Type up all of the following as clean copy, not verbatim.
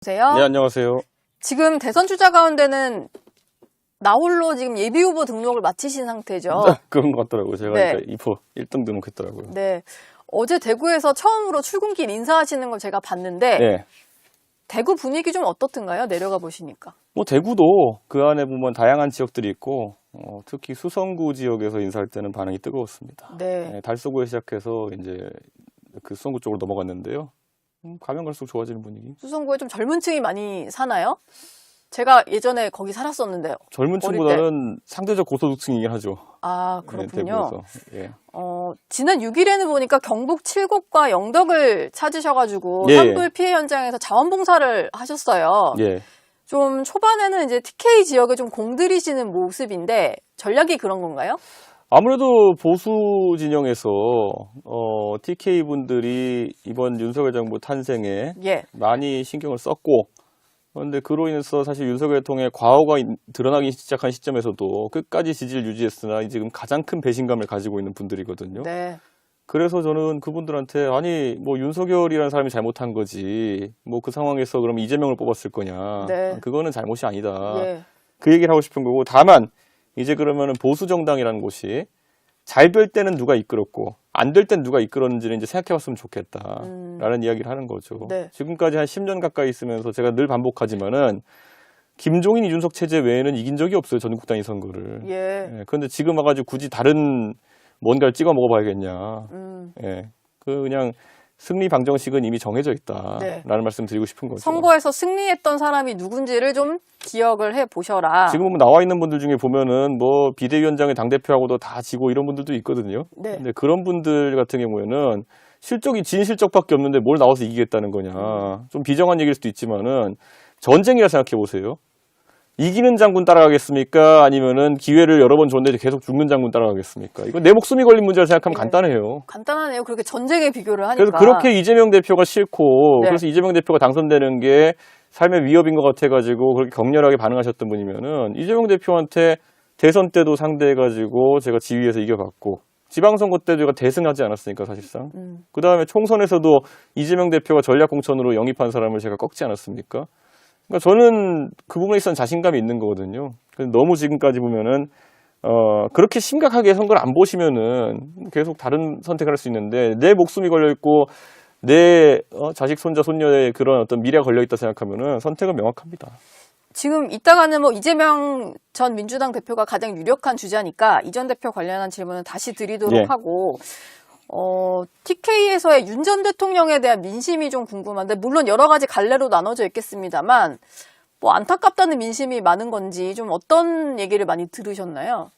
세요. 네, 안녕하세요. 지금 대선 주자 가운데는 나홀로 지금 예비 후보 등록을 마치신 상태죠. 그런 것 같더라고요. 제가 네. 이제 2% 1등 등록했더라고요. 네. 어제 대구에서 처음으로 출근길 인사하시는 걸 제가 봤는데 네. 대구 분위기 좀 어떻던가요? 내려가 보시니까. 뭐 대구도 그 안에 보면 다양한 지역들이 있고 특히 수성구 지역에서 인사할 때는 반응이 뜨거웠습니다. 네. 네, 달서구에 시작해서 이제 그 수성구 쪽으로 넘어갔는데요. 가면 갈수록 좋아지는 분위기. 수성구에 좀 젊은 층이 많이 사나요? 제가 예전에 거기 살았었는데요. 젊은 층보다는 상대적 고소득층이긴 하죠. 아, 네, 그렇군요. 대구에서. 예. 지난 6일에는 보니까 경북 칠곡과 영덕을 찾으셔가지고 예. 산불 피해 현장에서 자원봉사를 하셨어요. 예. 좀 초반에는 이제 TK 지역에 좀 공들이시는 모습인데 전략이 그런 건가요? 아무래도 보수 진영에서 TK 분들이 이번 윤석열 정부 탄생에 예. 많이 신경을 썼고, 그런데 그로 인해서 사실 윤석열 통해 과오가 드러나기 시작한 시점에서도 끝까지 지지를 유지했으나 지금 가장 큰 배신감을 가지고 있는 분들이거든요. 네. 그래서 저는 그분들한테 아니 뭐 윤석열이라는 사람이 잘못한 거지 뭐 그 상황에서 그럼 이재명을 뽑았을 거냐. 네. 그거는 잘못이 아니다. 예. 그 얘기를 하고 싶은 거고, 다만 이제 그러면은 보수 정당이라는 곳이 잘 될 때는 누가 이끌었고 안 될 땐 누가 이끌었는지를 이제 생각해봤으면 좋겠다라는 이야기를 하는 거죠. 네. 지금까지 한 10년 가까이 있으면서 제가 늘 반복하지만은 김종인 이준석 체제 외에는 이긴 적이 없어요, 전국단위 선거를. 예. 그런데 지금 와가지고 굳이 다른 뭔가를 찍어 먹어봐야겠냐. 예. 그냥 승리 방정식은 이미 정해져 있다라는 네. 말씀 드리고 싶은 거죠. 선거에서 승리했던 사람이 누군지를 좀 기억을 해 보셔라. 지금 나와 있는 분들 중에 보면은 뭐 비대위원장의 당대표하고도 다 지고 이런 분들도 있거든요. 네. 근데 그런 분들 같은 경우에는 실적이 진 실적밖에 없는데 뭘 나와서 이기겠다는 거냐. 좀 비정한 얘기일 수도 있지만은 전쟁이라 생각해 보세요. 이기는 장군 따라가겠습니까? 아니면은 기회를 여러 번 줬는데 계속 죽는 장군 따라가겠습니까? 이거 내 목숨이 걸린 문제라 생각하면 네. 간단해요. 간단하네요. 그렇게 전쟁에 비교를 하니까. 그래서 그렇게 이재명 대표가 싫고, 네. 그래서 이재명 대표가 당선되는 게 삶의 위협인 것 같아가지고 그렇게 격렬하게 반응하셨던 분이면은 이재명 대표한테 대선 때도 상대해가지고 제가 지휘에서 이겨봤고, 지방선거 때도 제가 대승하지 않았으니까 사실상. 그 다음에 총선에서도 이재명 대표가 전략공천으로 영입한 사람을 제가 꺾지 않았습니까? 그러니까 저는 그 부분에 있어서는 자신감이 있는 거거든요. 그래서 너무 지금까지 보면은 그렇게 심각하게 선거를 안 보시면은 계속 다른 선택을 할 수 있는데, 내 목숨이 걸려 있고 내 자식 손자 손녀의 그런 어떤 미래가 걸려 있다 생각하면은 선택은 명확합니다. 지금 이따가는 뭐 이재명 전 민주당 대표가 가장 유력한 주자니까 이 전 대표 관련한 질문은 다시 드리도록 예. 하고, TK에서의 윤 전 대통령에 대한 민심이 좀 궁금한데, 물론 여러 가지 갈래로 나눠져 있겠습니다만, 뭐 안타깝다는 민심이 많은 건지 좀 어떤 얘기를 많이 들으셨나요?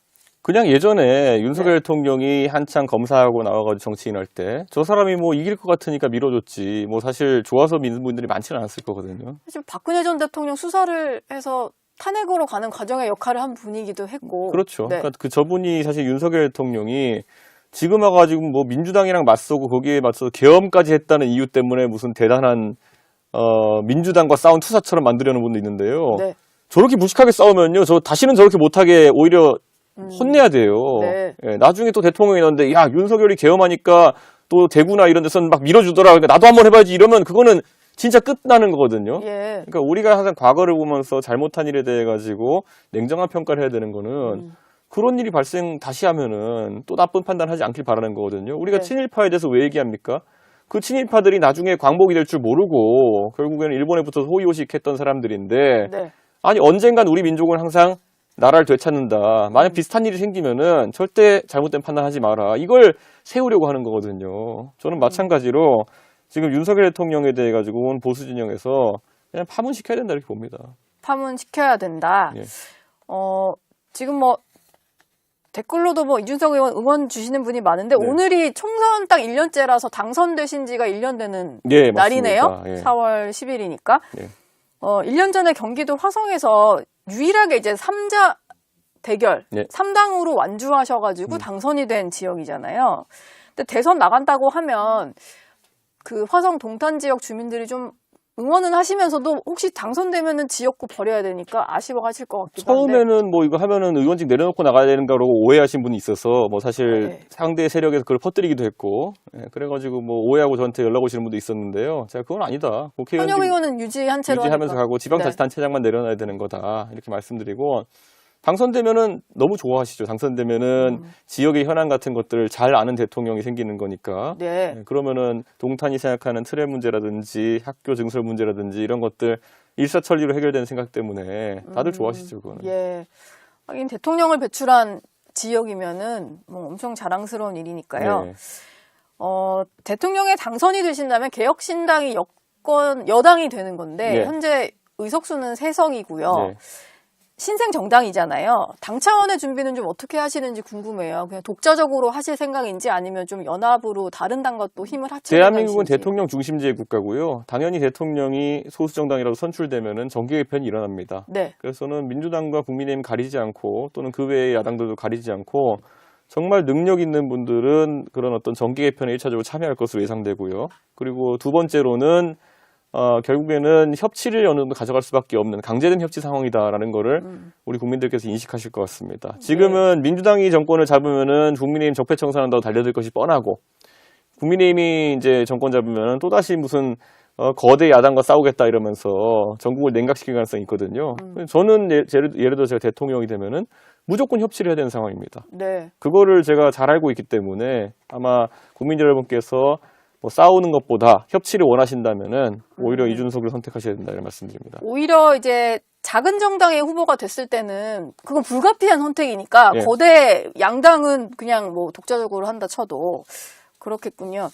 그냥 예전에 윤석열 대통령이 한창 검사하고 나와가지고 정치인 할 때 저 사람이 뭐 이길 것 같으니까 밀어줬지 뭐 사실 좋아서 믿는 분들이 많지는 않았을 거거든요. 사실 박근혜 전 대통령 수사를 해서 탄핵으로 가는 과정의 역할을 한 분이기도 했고. 그렇죠. 네. 그러니까 저분이 사실 윤석열 대통령이 지금 와가지고 뭐 민주당이랑 맞서고 거기에 맞서서 계엄까지 했다는 이유 때문에 무슨 대단한 민주당과 싸운 투사처럼 만들려는 분도 있는데요. 네. 저렇게 무식하게 싸우면요, 저 다시는 저렇게 못하게 오히려 혼내야 돼요. 네. 예, 나중에 또 대통령이 나왔는데, 야, 윤석열이 계엄하니까 또 대구나 이런 데서는 막 밀어주더라. 그러니까 나도 한번 해봐야지 이러면 그거는 진짜 끝나는 거거든요. 예. 그러니까 우리가 항상 과거를 보면서 잘못한 일에 대해 가지고 냉정한 평가를 해야 되는 거는 그런 일이 발생 다시 하면은 또 나쁜 판단하지 않길 바라는 거거든요. 우리가 네. 친일파에 대해서 왜 얘기합니까? 그 친일파들이 나중에 광복이 될 줄 모르고 결국에는 일본에 붙어서 호의호식했던 사람들인데, 네. 아니 언젠간 우리 민족은 항상 나라를 되찾는다. 만약 비슷한 일이 생기면은 절대 잘못된 판단하지 마라. 이걸 세우려고 하는 거거든요. 저는 마찬가지로 지금 윤석열 대통령에 대해 가지고 온 보수 진영에서 그냥 파문시켜야 된다 이렇게 봅니다. 파문시켜야 된다. 예. 지금 뭐 댓글로도 뭐 이준석 의원 응원 주시는 분이 많은데, 네. 오늘이 총선 딱 1년째라서 당선되신 지가 1년 되는 예, 날이네요. 맞습니다. 예. 4월 10일이니까. 예. 1년 전에 경기도 화성에서 유일하게 이제 3자 대결, 예. 3당으로 완주하셔가지고 당선이 된 지역이잖아요. 근데 대선 나간다고 하면 그 화성 동탄 지역 주민들이 좀 응원은 하시면서도 혹시 당선되면은 지역구 버려야 되니까 아쉬워하실 것 같기도 한데. 처음에는 뭐 이거 하면은 의원직 내려놓고 나가야 되는가 그러고 오해하신 분이 있어서 뭐 사실 네. 상대 세력에서 그걸 퍼뜨리기도 했고 그래가지고 뭐 오해하고 저한테 연락 오시는 분도 있었는데요. 제가 그건 아니다. 국회의원 현역 의원은 유지한 채로 유지하면서 하니까. 가고 지방자치단체장만 내려놔야 되는 거다 이렇게 말씀드리고 당선되면은 너무 좋아하시죠. 당선되면은 지역의 현안 같은 것들을 잘 아는 대통령이 생기는 거니까. 네. 그러면은 동탄이 생각하는 트랩 문제라든지 학교 증설 문제라든지 이런 것들 일사천리로 해결되는 생각 때문에 다들 좋아하시죠. 그거는. 예. 하긴 대통령을 배출한 지역이면은 뭐 엄청 자랑스러운 일이니까요. 네. 대통령에 당선이 되신다면 개혁신당이 여당이 되는 건데 네. 현재 의석수는 3석이고요. 네. 신생 정당이잖아요. 당 차원의 준비는 좀 어떻게 하시는지 궁금해요. 그냥 독자적으로 하실 생각인지 아니면 좀 연합으로 다른 당과 또 힘을 합칠 대한민국은 생각이신지. 대통령 중심제의 국가고요. 당연히 대통령이 소수 정당이라도 선출되면은 정계 개편이 일어납니다. 네. 그래서는 민주당과 국민의힘 가리지 않고 또는 그 외의 야당들도 가리지 않고 정말 능력 있는 분들은 그런 어떤 정계 개편에 1차적으로 참여할 것으로 예상되고요. 그리고 두 번째로는 결국에는 협치를 어느 정도 가져갈 수밖에 없는 강제된 협치 상황이다라는 거를 우리 국민들께서 인식하실 것 같습니다. 지금은 민주당이 정권을 잡으면은 국민의힘 적폐청산한다고 달려들 것이 뻔하고 국민의힘이 이제 정권 잡으면은 또다시 무슨 거대 야당과 싸우겠다 이러면서 전국을 냉각시킬 가능성이 있거든요. 저는 예를 들어 제가 대통령이 되면은 무조건 협치를 해야 되는 상황입니다. 네. 그거를 제가 잘 알고 있기 때문에 아마 국민 여러분께서 뭐 싸우는 것보다 협치를 원하신다면은 오히려 이준석을 선택하셔야 된다 이런 말씀드립니다. 오히려 이제 작은 정당의 후보가 됐을 때는 그건 불가피한 선택이니까 예. 거대 양당은 그냥 뭐 독자적으로 한다 쳐도 그렇겠군요.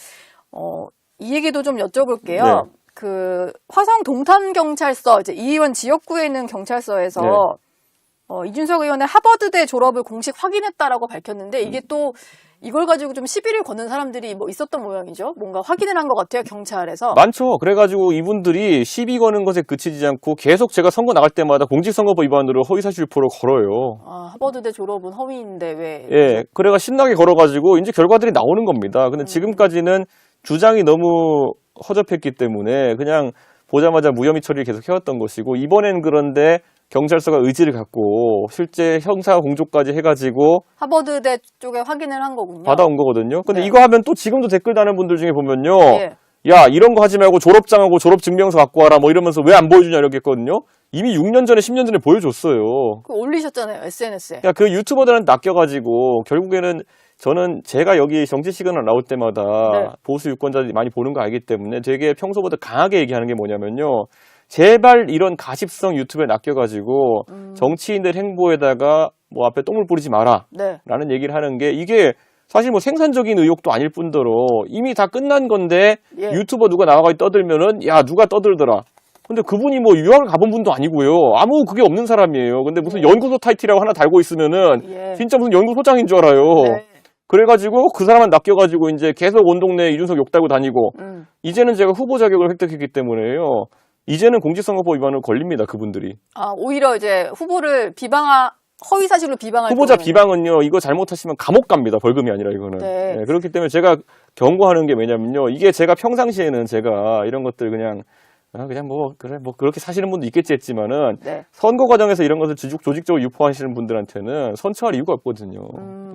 이 얘기도 좀 여쭤볼게요. 네. 그 화성 동탄 경찰서 이제 이 의원 지역구에 있는 경찰서에서 네. 이준석 의원의 하버드대 졸업을 공식 확인했다라고 밝혔는데 이게 또 이걸 가지고 좀 시비를 거는 사람들이 뭐 있었던 모양이죠. 뭔가 확인을 한 것 같아요, 경찰에서. 많죠. 그래가지고 이분들이 시비 거는 것에 그치지 않고 계속 제가 선거 나갈 때마다 공직선거법 위반으로 허위사실 유포를 걸어요. 하버드대 졸업은 허위인데 왜? 예, 그래가 신나게 걸어가지고 이제 결과들이 나오는 겁니다. 근데 지금까지는 주장이 너무 허접했기 때문에 그냥 보자마자 무혐의 처리를 계속 해왔던 것이고 이번엔 그런데 경찰서가 의지를 갖고 실제 형사 공조까지 해가지고 하버드대 쪽에 확인을 한 거군요. 받아온 거거든요. 근데 네. 이거 하면 또 지금도 댓글 다는 분들 중에 보면요. 예. 야, 이런 거 하지 말고 졸업장하고 졸업증명서 갖고 와라 뭐 이러면서 왜 안 보여주냐 이러겠거든요. 이미 6년 전에 10년 전에 보여줬어요. 그 올리셨잖아요, SNS에. 그러니까 그 유튜버들한테 낚여가지고 결국에는 저는 제가 여기 정치 시그널 나올 때마다 네. 보수 유권자들이 많이 보는 거 알기 때문에 되게 평소보다 강하게 얘기하는 게 뭐냐면요. 제발 이런 가십성 유튜브에 낚여가지고 정치인들 행보에다가 뭐 앞에 똥을 뿌리지 마라 네. 라는 얘기를 하는 게 이게 사실 뭐 생산적인 의혹도 아닐 뿐더러 이미 다 끝난 건데 예. 유튜버 누가 나와가지고 떠들면은 야 누가 떠들더라. 근데 그분이 뭐 유학을 가본 분도 아니고요. 아무 그게 없는 사람이에요. 근데 무슨 연구소 타이틀이라고 하나 달고 있으면은 예. 진짜 무슨 연구소장인 줄 알아요. 네. 그래가지고 그 사람만 낚여가지고 이제 계속 온 동네에 이준석 욕 달고 다니고 이제는 제가 후보 자격을 획득했기 때문에요. 이제는 공직선거법 위반으로 걸립니다. 그분들이. 오히려 이제 후보를 허위 사실로 비방할 후보자 경우에는. 비방은요. 이거 잘못하시면 감옥 갑니다. 벌금이 아니라 이거는. 네. 네, 그렇기 때문에 제가 경고하는 게 뭐냐면요. 이게 제가 평상시에는 제가 이런 것들 그냥 뭐 그래 뭐 그렇게 사시는 분도 있겠지 했지만은 네. 선거 과정에서 이런 것을 조직적으로 유포하시는 분들한테는 선처할 이유가 없거든요.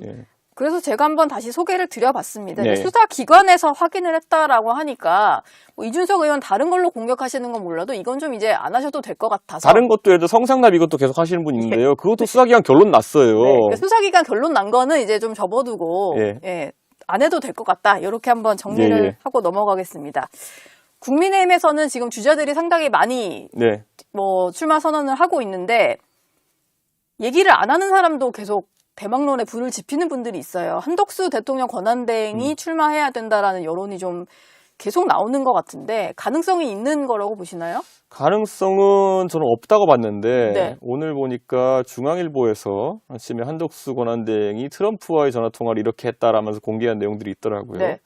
예. 그래서 제가 한번 다시 소개를 드려봤습니다. 네. 수사기관에서 확인을 했다라고 하니까 뭐 이준석 의원 다른 걸로 공격하시는 건 몰라도 이건 좀 이제 안 하셔도 될 것 같아서. 다른 것도 예를 들어 성상납 이것도 계속 하시는 분 있는데요. 그것도 수사기관 결론 났어요. 네. 그러니까 수사기관 결론 난 거는 이제 좀 접어두고 예. 예, 안 해도 될 것 같다. 이렇게 한번 정리를 예. 하고 넘어가겠습니다. 국민의힘에서는 지금 주자들이 상당히 많이 네. 뭐 출마 선언을 하고 있는데 얘기를 안 하는 사람도 계속 대망론에 불을 지피는 분들이 있어요. 한덕수 대통령 권한대행이 출마해야 된다라는 여론이 좀 계속 나오는 것 같은데 가능성이 있는 거라고 보시나요? 가능성은 저는 없다고 봤는데 네. 오늘 보니까 중앙일보에서 아침에 한덕수 권한대행이 트럼프와의 전화통화를 이렇게 했다라면서 공개한 내용들이 있더라고요. 네.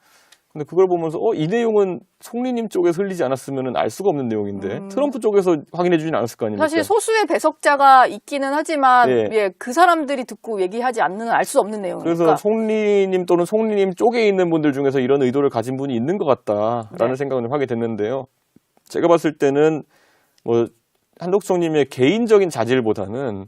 근데 그걸 보면서 이 내용은 총리님 쪽에서 흘리지 않았으면 알 수가 없는 내용인데 트럼프 쪽에서 확인해 주진 않았을 거 아닙니까? 사실 소수의 배석자가 있기는 하지만 네. 예, 그 사람들이 듣고 얘기하지 않는 알 수 없는 내용이니까. 그래서 총리님 또는 총리님 쪽에 있는 분들 중에서 이런 의도를 가진 분이 있는 것 같다라는 네. 생각을 하게 됐는데요. 제가 봤을 때는 뭐 한덕수 총리의 개인적인 자질보다는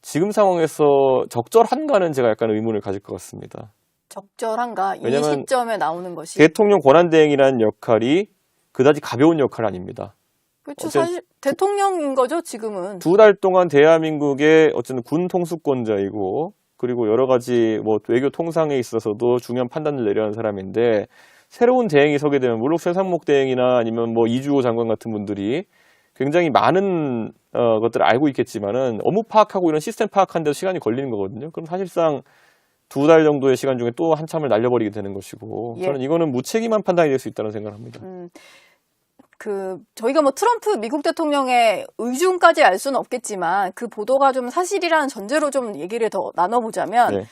지금 상황에서 적절한가는 제가 약간 의문을 가질 것 같습니다. 적절한가? 이 왜냐면 시점에 나오는 것이. 대통령 권한대행이라는 역할이 그다지 가벼운 역할 아닙니다. 그렇죠. 사실 대통령인 거죠, 지금은. 2달 동안 대한민국의 어쨌든 군 통수권자이고 그리고 여러 가지 뭐 외교 통상에 있어서도 중요한 판단을 내려야 하는 사람인데 새로운 대행이 서게 되면 물론 최상목 대행이나 아니면 뭐 이주호 장관 같은 분들이 굉장히 많은 것들을 알고 있겠지만은 업무 파악하고 이런 시스템 파악하는 데도 시간이 걸리는 거거든요. 그럼 사실상 2달 정도의 시간 중에 또 한참을 날려버리게 되는 것이고 예. 저는 이거는 무책임한 판단이 될 수 있다는 생각을 합니다. 저희가 뭐 트럼프 미국 대통령의 의중까지 알 수는 없겠지만 그 보도가 좀 사실이라는 전제로 좀 얘기를 더 나눠보자면 네.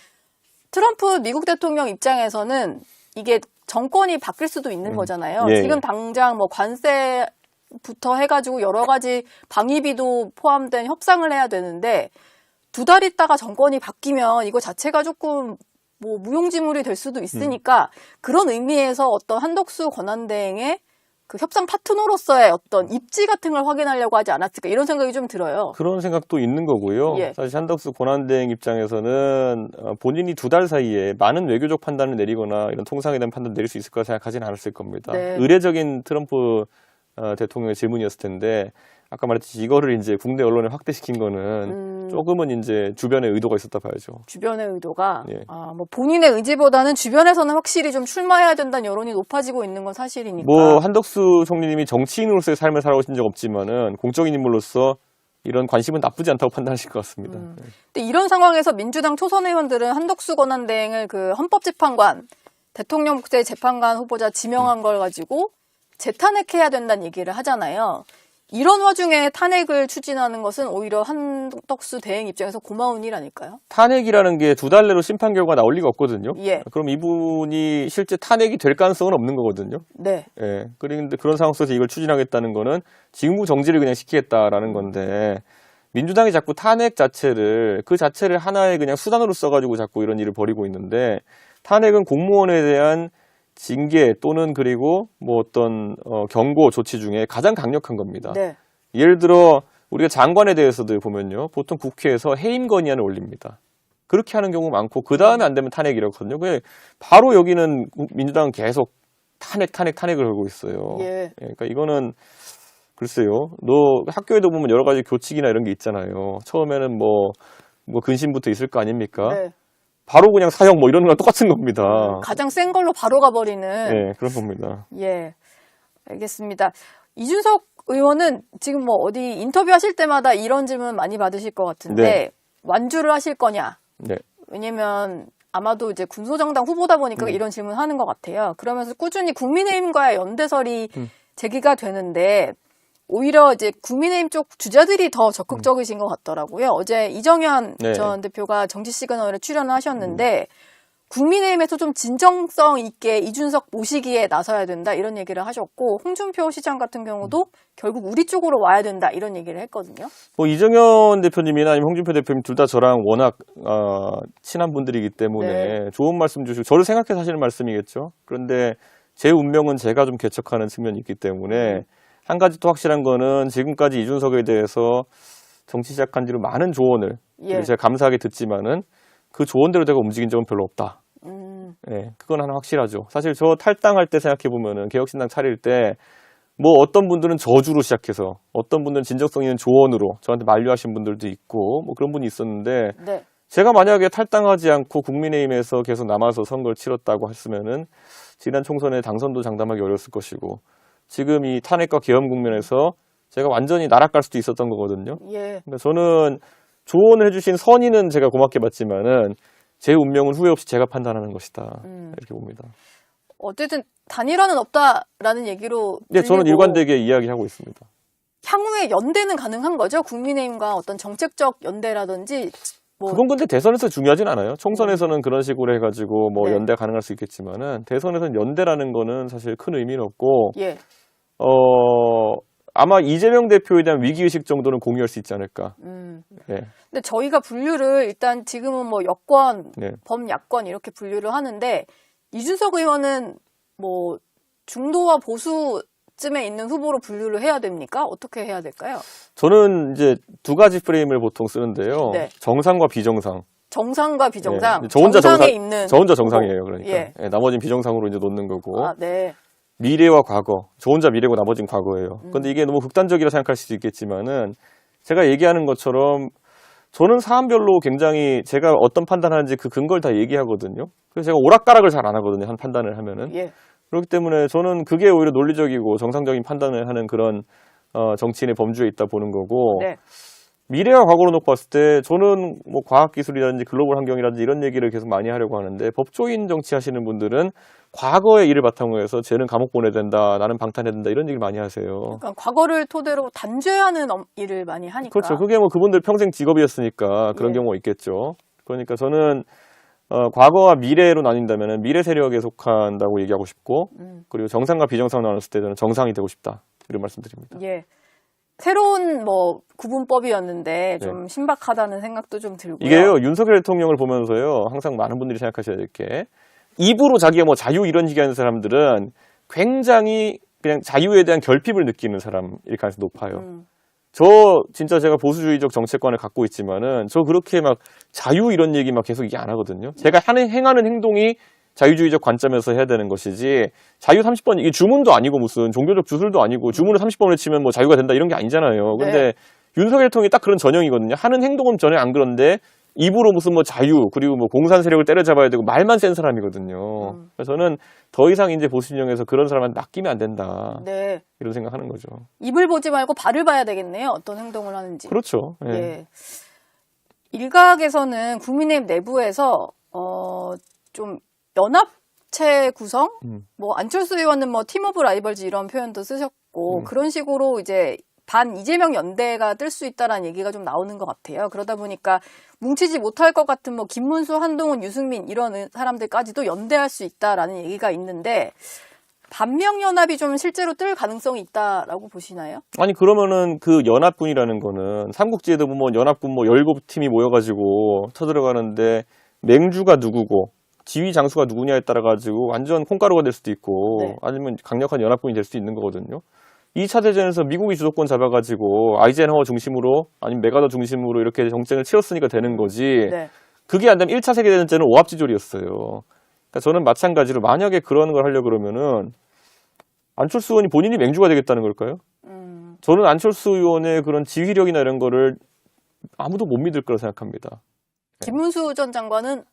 트럼프 미국 대통령 입장에서는 이게 정권이 바뀔 수도 있는 거잖아요. 예, 지금 예. 당장 뭐 관세부터 해가지고 여러 가지 방위비도 포함된 협상을 해야 되는데 2달 있다가 정권이 바뀌면 이거 자체가 조금 뭐 무용지물이 될 수도 있으니까 그런 의미에서 어떤 한덕수 권한대행의 그 협상 파트너로서의 어떤 입지 같은 걸 확인하려고 하지 않았을까 이런 생각이 좀 들어요. 그런 생각도 있는 거고요. 예. 사실 한덕수 권한대행 입장에서는 본인이 2달 사이에 많은 외교적 판단을 내리거나 이런 통상에 대한 판단을 내릴 수 있을 거라 생각하지는 않았을 겁니다. 네. 의례적인 트럼프 대통령의 질문이었을 텐데 아까 말했듯이 이거를 이제 국내 언론에 확대시킨 거는 조금은 이제 주변에 의도가 있었다 봐야죠. 주변의 의도가 예. 뭐 본인의 의지보다는 주변에서는 확실히 좀 출마해야 된다는 여론이 높아지고 있는 건 사실이니까. 뭐 한덕수 총리님이 정치인으로서의 삶을 살아오신 적 없지만은 공적인 인물로서 이런 관심은 나쁘지 않다고 판단하실 것 같습니다. 근데 이런 상황에서 민주당 초선 의원들은 한덕수 권한대행을 그 헌법재판관, 대통령 국제 재판관 후보자 지명한 걸 가지고 재탄핵해야 된다는 얘기를 하잖아요. 이런 와중에 탄핵을 추진하는 것은 오히려 한덕수 대행 입장에서 고마운 일 아닐까요? 탄핵이라는 게 2달 내로 심판 결과가 나올 리가 없거든요. 예. 그럼 이분이 실제 탄핵이 될 가능성은 없는 거거든요. 네. 예. 그런데 그런 상황 속에서 이걸 추진하겠다는 거는 직무 정지를 그냥 시키겠다라는 건데 민주당이 자꾸 탄핵 자체를 그 자체를 하나의 그냥 수단으로 써가지고 자꾸 이런 일을 벌이고 있는데 탄핵은 공무원에 대한 징계 또는 그리고 뭐 어떤 경고 조치 중에 가장 강력한 겁니다. 네. 예를 들어 우리가 장관에 대해서도 보면요. 보통 국회에서 해임 건의안을 올립니다. 그렇게 하는 경우 많고 그 다음에 안 되면 탄핵이라고 하거든요. 바로 여기는 민주당은 계속 탄핵을 걸고 있어요. 예. 그러니까 이거는 글쎄요. 너 학교에도 보면 여러 가지 교칙이나 이런 게 있잖아요. 처음에는 뭐 근심부터 있을 거 아닙니까? 네. 바로 그냥 사형 뭐 이런 거랑 똑같은 겁니다. 가장 센 걸로 바로 가버리는. 네, 그런 겁니다. 예. 알겠습니다. 이준석 의원은 지금 뭐 어디 인터뷰하실 때마다 이런 질문 많이 받으실 것 같은데 네. 완주를 하실 거냐? 네. 왜냐면 아마도 이제 군소정당 후보다 보니까 이런 질문 하는 것 같아요. 그러면서 꾸준히 국민의힘과의 연대설이 제기가 되는데 오히려 이제 국민의힘 쪽 주자들이 더 적극적이신 것 같더라고요. 어제 이정현 네. 전 대표가 정치 시그널에 출연을 하셨는데 국민의힘에서 좀 진정성 있게 이준석 모시기에 나서야 된다 이런 얘기를 하셨고 홍준표 시장 같은 경우도 결국 우리 쪽으로 와야 된다 이런 얘기를 했거든요. 뭐 이정현 대표님이나 아니면 홍준표 대표님 둘 다 저랑 워낙 친한 분들이기 때문에 네. 좋은 말씀 주시고 저를 생각해서 하시는 말씀이겠죠. 그런데 제 운명은 제가 좀 개척하는 측면이 있기 때문에 한 가지 또 확실한 거는 지금까지 이준석에 대해서 정치 시작한 뒤로 많은 조언을 예. 제가 감사하게 듣지만은 그 조언대로 제가 움직인 적은 별로 없다. 예, 그건 하나 확실하죠. 사실 저 탈당할 때 생각해 보면은 개혁신당 차릴 때 뭐 어떤 분들은 저주로 시작해서 어떤 분들은 진정성 있는 조언으로 저한테 만류하신 분들도 있고 뭐 그런 분이 있었는데 네. 제가 만약에 탈당하지 않고 국민의힘에서 계속 남아서 선거를 치렀다고 했으면은 지난 총선에 당선도 장담하기 어려웠을 것이고 지금 이 탄핵과 계엄 국면에서 제가 완전히 나락갈 수도 있었던 거거든요. 예. 그러니까 저는 조언을 해주신 선의는 제가 고맙게 받지만은 제 운명은 후회 없이 제가 판단하는 것이다. 이렇게 봅니다. 어쨌든 단일화는 없다라는 얘기로 네, 저는 들리고 일관되게 이야기하고 있습니다. 향후에 연대는 가능한 거죠? 국민의힘과 어떤 정책적 연대라든지 뭐 그건 근데 대선에서 중요하진 않아요. 총선에서는 그런 식으로 해가지고 뭐 네. 연대 가능할 수 있겠지만은 대선에서는 연대라는 거는 사실 큰 의미는 없고 예. 아마 이재명 대표에 대한 위기의식 정도는 공유할 수 있지 않을까. 네. 근데 저희가 분류를 일단 지금은 뭐 여권, 네. 범야권 이렇게 분류를 하는데 이준석 의원은 뭐 중도와 보수 쯤에 있는 후보로 분류를 해야 됩니까? 어떻게 해야 될까요? 저는 이제 두 가지 프레임을 보통 쓰는데요. 네. 정상과 비정상. 정상과 비정상. 네. 저 혼자 정상에 정상, 있는 저 혼자 후보. 정상이에요. 그러니까. 예. 예, 나머지는 비정상으로 이제 놓는 거고. 아, 네. 미래와 과거. 저 혼자 미래고 나머지는 과거예요. 근데 이게 너무 극단적이라 생각할 수도 있겠지만은 제가 얘기하는 것처럼 저는 사안별로 굉장히 제가 어떤 판단하는지 그 근거를 다 얘기하거든요. 그래서 제가 오락가락을 잘 안 하거든요. 한 판단을 하면은. 예. 그렇기 때문에 저는 그게 오히려 논리적이고 정상적인 판단을 하는 그런 정치인의 범주에 있다 보는 거고. 네. 미래와 과거로 놓고 봤을 때 저는 뭐 과학기술이라든지 글로벌 환경이라든지 이런 얘기를 계속 많이 하려고 하는데 법조인 정치하시는 분들은 과거의 일을 바탕으로 해서 쟤는 감옥 보내야 된다, 나는 방탄해야 된다 이런 얘기를 많이 하세요. 그러니까 과거를 토대로 단죄하는 일을 많이 하니까. 그렇죠. 그게 뭐 그분들 평생 직업이었으니까 그런 예. 경우가 있겠죠. 그러니까 저는 과거와 미래로 나뉜다면 미래 세력에 속한다고 얘기하고 싶고 그리고 정상과 비정상 나눴을 때 저는 정상이 되고 싶다 이런 말씀드립니다. 예. 새로운 뭐 구분법이었는데 좀 신박하다는 생각도 좀 들고요. 이게요, 윤석열 대통령을 보면서요, 항상 많은 분들이 생각하셔야 될 게, 입으로 자기가 뭐 자유 이런 얘기하는 사람들은 굉장히 그냥 자유에 대한 결핍을 느끼는 사람일 가능성이 높아요. 저 진짜 제가 보수주의적 정책관을 갖고 있지만은 저 그렇게 막 자유 이런 얘기 막 계속 얘기 안 하거든요. 제가 행하는 행동이 자유주의적 관점에서 해야 되는 것이지 자유 30번 이게 주문도 아니고 무슨 종교적 주술도 아니고 주문을 30번을 치면 뭐 자유가 된다 이런 게 아니잖아요. 근데 윤석열 대통령이 딱 그런 전형이거든요. 하는 행동은 전혀 안 그런데 입으로 무슨 뭐 자유 그리고 뭐 공산 세력을 때려잡아야 되고 말만 센 사람이거든요. 그래서 저는 더 이상 이제 보수 진영에서 그런 사람한테 맡기면 안 된다. 네. 이런 생각하는 거죠. 입을 보지 말고 발을 봐야 되겠네요. 어떤 행동을 하는지. 그렇죠. 예. 예. 일각에서는 국민의힘 내부에서 좀 연합체 구성, 뭐 안철수 의원은 뭐 팀 오브 라이벌즈 이런 표현도 쓰셨고 그런 식으로 이제 반 이재명 연대가 뜰 수 있다라는 얘기가 좀 나오는 것 같아요. 그러다 보니까 뭉치지 못할 것 같은 뭐 김문수, 한동훈, 유승민 이런 사람들까지도 연대할 수 있다라는 얘기가 있는데 반명연합이 좀 실제로 뜰 가능성이 있다라고 보시나요? 아니 그러면은 그 연합군이라는 거는 삼국지에도 보면 연합군 뭐 17팀이 모여가지고 쳐들어가는데 맹주가 누구고 지휘 장수가 누구냐에 따라 가지고 완전 콩가루가 될 수도 있고 네. 아니면 강력한 연합군이 될 수도 있는 거거든요. 2차 대전에서 미국이 주도권 잡아가지고 아이젠하워 중심으로 아니면 메가더 중심으로 이렇게 정쟁을 치렀으니까 되는 거지. 네. 그게 안 되면 1차 세계대전때는 오합지졸이었어요. 그러니까 저는 마찬가지로 만약에 그런 걸 하려고 그러면은 안철수 의원이 본인이 맹주가 되겠다는 걸까요? 저는 안철수 의원의 그런 지휘력이나 이런 거를 아무도 못 믿을 거라 생각합니다. 김문수 전 장관은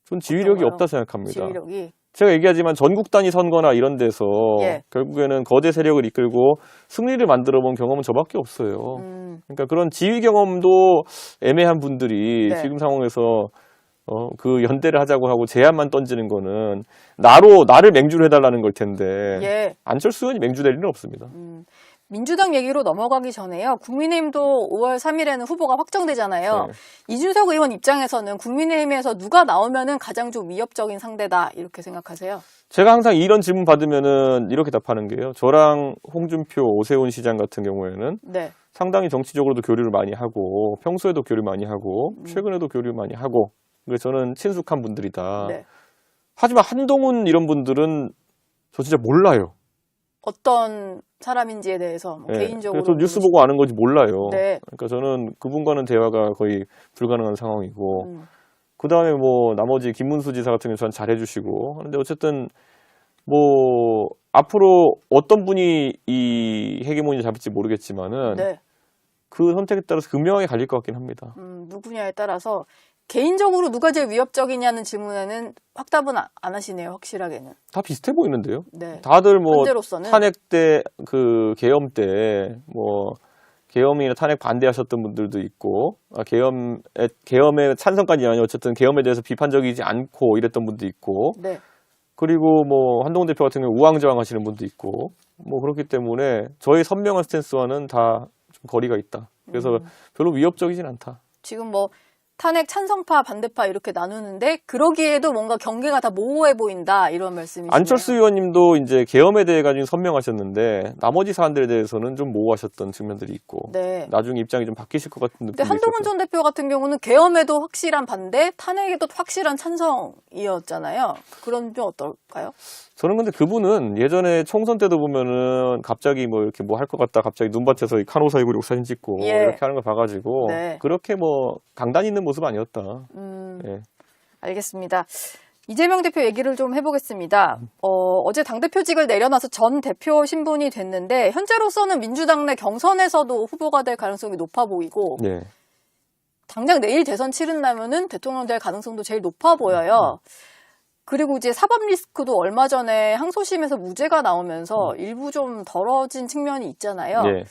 전 지휘력이 어떤가요? 없다 생각합니다. 지휘력이 제가 얘기하지만 전국 단위 선거나 이런 데서 예. 결국에는 거대 세력을 이끌고 승리를 만들어 본 경험은 저밖에 없어요. 그러니까 그런 지휘 경험도 애매한 분들이 네. 지금 상황에서 그 연대를 하자고 하고 제안만 던지는 거는 나를 맹주를 해달라는 걸 텐데 예. 안철수 의원이 맹주 될 일은 없습니다. 민주당 얘기로 넘어가기 전에요. 국민의힘도 5월 3일에는 후보가 확정되잖아요. 네. 이준석 의원 입장에서는 국민의힘에서 누가 나오면은 가장 좀 위협적인 상대다 이렇게 생각하세요? 제가 항상 이런 질문 받으면은 이렇게 답하는 게요. 저랑 홍준표, 오세훈 시장 같은 경우에는 네. 상당히 정치적으로도 교류를 많이 하고 평소에도 교류 많이 하고 최근에도 교류 많이 하고 그래서 저는 친숙한 분들이다. 네. 하지만 한동훈 이런 분들은 저 진짜 몰라요. 어떤 사람인지에 대해서 뭐 네. 개인적으로 저 뉴스 보고 아는 건지 몰라요. 네. 그러니까 저는 그분과는 대화가 거의 불가능한 상황이고 그 다음에 뭐 나머지 김문수 지사 같은 경우 저는 잘해주시고 근데 어쨌든 뭐 앞으로 어떤 분이 이 헤게모니를 잡을지 모르겠지만은 네. 그 선택에 따라서 극명하게 갈릴 것 같긴 합니다. 누구냐에 따라서 개인적으로 누가 제일 위협적이냐는 질문에는 확답은 안 하시네요. 확실하게는. 다 비슷해 보이는데요. 네. 다들 뭐 현재로서는. 탄핵 때 그 계엄 때 뭐 계엄이나 탄핵 반대하셨던 분들도 있고 계엄에 찬성까지 아니고 어쨌든 계엄에 대해서 비판적이지 않고 이랬던 분도 있고 네. 그리고 뭐 한동훈 대표 같은 경우 우왕좌왕 하시는 분도 있고 뭐 그렇기 때문에 저의 선명한 스탠스와는 다 좀 거리가 있다. 그래서 별로 위협적이진 않다. 지금 뭐 탄핵 찬성파 반대파 이렇게 나누는데 그러기에도 뭔가 경계가 다 모호해 보인다 이런 말씀이시네요. 안철수 의원님도 이제 계엄에 대해 가지고 선명하셨는데 나머지 사안들에 대해서는 좀 모호하셨던 측면들이 있고 네. 나중에 입장이 좀 바뀌실 것 같은 근데 느낌이 한동훈 있었고 전 대표 같은 경우는 계엄에도 확실한 반대, 탄핵에도 확실한 찬성이었잖아요. 그런 점 어떨까요? 저는 근데 그분은 예전에 총선 때도 보면은 갑자기 뭐 이렇게 뭐 할 것 같다 갑자기 눈밭에서 이 카노 사이고 사진 찍고 예. 이렇게 하는 걸 봐가지고 네. 그렇게 뭐 강단 있는 모습 아니었다. 예. 알겠습니다. 이재명 대표 얘기를 좀 해보겠습니다. 어제 당대표직을 내려놔서 전 대표 신분이 됐는데 현재로서는 민주당 내 경선에서도 후보가 될 가능성이 높아 보이고 예. 당장 내일 대선 치른다면은 대통령 될 가능성도 제일 높아 보여요. 그리고 이제 사법 리스크도 얼마 전에 항소심에서 무죄가 나오면서 일부 좀 덜어진 측면이 있잖아요. 예.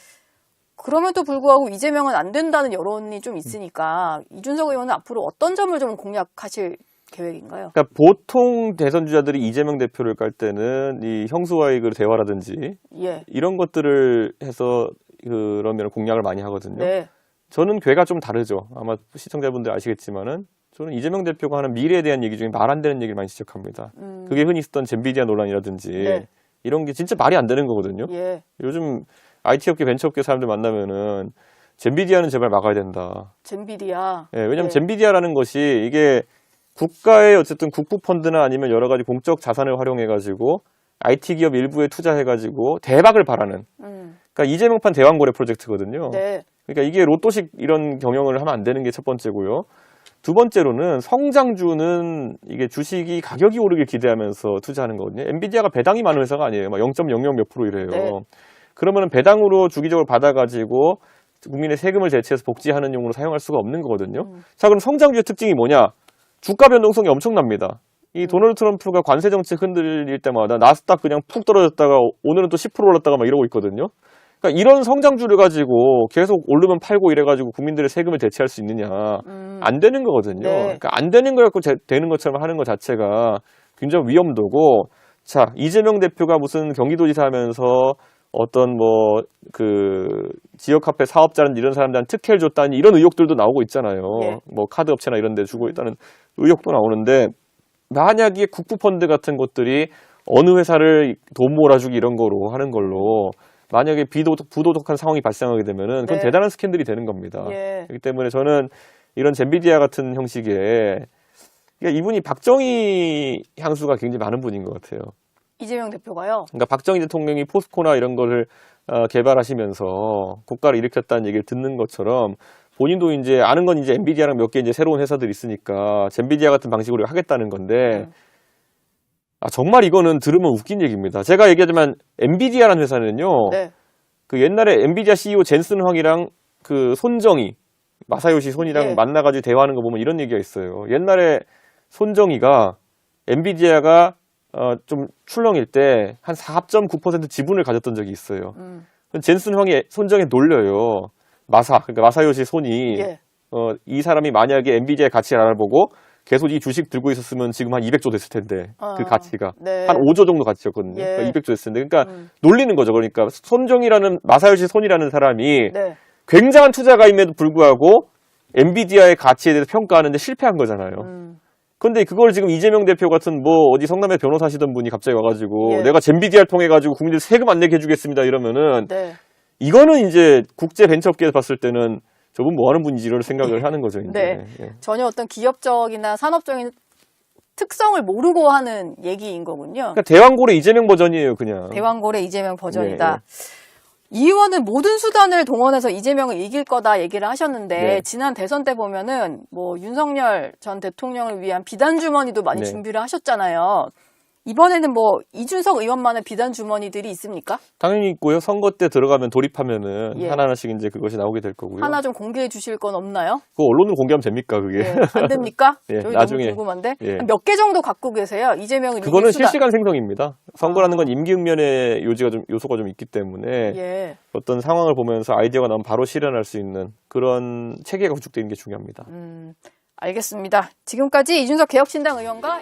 그럼에도 불구하고 이재명은 안 된다는 여론이 좀 있으니까 이준석 의원은 앞으로 어떤 점을 좀 공략하실 계획인가요? 그러니까 보통 대선 주자들이 이재명 대표를 깔 때는 이 형수와의 그 대화라든지 예. 이런 것들을 해서 그러면 공략을 많이 하거든요. 네. 저는 궤가 좀 다르죠. 아마 시청자분들 아시겠지만은 저는 이재명 대표가 하는 미래에 대한 얘기 중에 말 안 되는 얘기를 많이 지적합니다. 그게 흔히 있었던 젠비디아 논란이라든지 네. 이런 게 진짜 말이 안 되는 거거든요. 예. 요즘 IT 업계, 벤처 업계 사람들 만나면은 젠비디아는 제발 막아야 된다. 젠비디아. 예, 왜냐면 예. 젠비디아라는 것이 이게 국가의 어쨌든 국부 펀드나 아니면 여러 가지 공적 자산을 활용해가지고 IT 기업 일부에 투자해가지고 대박을 바라는. 그러니까 이재명판 대왕거래 프로젝트거든요. 네. 그러니까 이게 로또식 이런 경영을 하면 안 되는 게 첫 번째고요. 두 번째로는 성장주는 이게 주식이 가격이 오르길 기대하면서 투자하는 거거든요. 엔비디아가 배당이 많은 회사가 아니에요. 막 0.00 몇 프로 이래요. 네. 그러면은 배당으로 주기적으로 받아가지고 국민의 세금을 대체해서 복지하는 용으로 사용할 수가 없는 거거든요. 자, 그럼 성장주의 특징이 뭐냐? 주가 변동성이 엄청납니다. 이 도널드 트럼프가 관세 정책 흔들릴 때마다 나스닥 그냥 푹 떨어졌다가 오늘은 또 10% 올랐다가 막 이러고 있거든요. 그러니까 이런 성장주를 가지고 계속 오르면 팔고 이래가지고 국민들의 세금을 대체할 수 있느냐. 안 되는 거거든요. 네. 그러니까 안 되는 거 갖고 되는 것처럼 하는 것 자체가 굉장히 위험도고, 자, 이재명 대표가 무슨 경기도지사 하면서 어떤 뭐 그 지역 카페 사업자는 이런 사람들한테 특혜를 줬다니 이런 의혹들도 나오고 있잖아요. 예. 뭐 카드 업체나 이런 데 주고 있다는 의혹도 나오는데, 만약에 국부펀드 같은 것들이 어느 회사를 돈 몰아주기 이런 거로 하는 걸로 만약에 부도덕한 상황이 발생하게 되면은 그건 네. 대단한 스캔들이 되는 겁니다. 예. 그렇기 때문에 저는 이런 젠비디아 같은 형식의, 그러니까 이분이 박정희 향수가 굉장히 많은 분인 것 같아요. 이재명 대표가요. 그러니까 박정희 대통령이 포스코나 이런 거를 개발하시면서 국가를 일으켰다는 얘기를 듣는 것처럼 본인도 이제 아는 건 이제 엔비디아랑 몇 개 이제 새로운 회사들이 있으니까 젠비디아 같은 방식으로 하겠다는 건데, 아, 정말 이거는 들으면 웃긴 얘기입니다. 제가 얘기하지만 엔비디아라는 회사는요, 네. 그 옛날에 엔비디아 CEO 젠슨 황이랑 그 손정희, 마사요시 손이랑 예. 만나가지고 대화하는 거 보면 이런 얘기가 있어요. 옛날에 손정희가 엔비디아가 좀 출렁일 때 한 4.9% 지분을 가졌던 적이 있어요. 젠슨 황이 손정희 놀려요. 그러니까 마사요시 손이 예. 이 사람이 만약에 엔비디아의 가치를 알아보고 계속 이 주식 들고 있었으면 지금 한 200조 됐을 텐데, 그 가치가 네. 한 5조 정도 가치였거든요. 예. 그러니까 200조 됐을 텐데, 그러니까 놀리는 거죠. 그러니까 마사요시 손이라는 사람이 네. 굉장한 투자가임에도 불구하고 엔비디아의 가치에 대해서 평가하는데 실패한 거잖아요. 근데 그걸 지금 이재명 대표 같은 뭐 어디 성남에 변호사 하시던 분이 갑자기 와가지고 예. 내가 젠비디아를 통해 가지고 국민들 세금 안 내게 해주겠습니다 이러면은, 네. 이거는 이제 국제 벤처업계에서 봤을 때는 저분 뭐 하는 분인지 이런 생각을 하는 거죠. 이제. 네. 예. 전혀 어떤 기업적이나 산업적인 특성을 모르고 하는 얘기인 거군요. 그러니까 대왕고래 이재명 버전이에요, 그냥. 대왕고래 이재명 버전이다. 예. 이 의원은 모든 수단을 동원해서 이재명을 이길 거다 얘기를 하셨는데, 네. 지난 대선 때 보면은 뭐 윤석열 전 대통령을 위한 비단 주머니도 많이 네. 준비를 하셨잖아요. 이번에는 뭐 이준석 의원만의 비단 주머니들이 있습니까? 당연히 있고요. 선거 때 들어가면 돌입하면은 예. 하나하나씩 이제 그것이 나오게 될 거고요. 하나 좀 공개해 주실 건 없나요? 그거 언론으로 공개하면 됩니까, 그게? 예, 안 됩니까? 예, 저희 나중에. 너무 궁금한데. 예. 몇 개 정도 갖고 계세요? 이재명을 이길 그거는 수단. 실시간 생성입니다. 선거라는 건 임기응변의 요소가 좀 있기 때문에 예. 어떤 상황을 보면서 아이디어가 나오면 바로 실현할 수 있는 그런 체계가 구축되는 게 중요합니다. 알겠습니다. 지금까지 이준석 개혁신당 의원과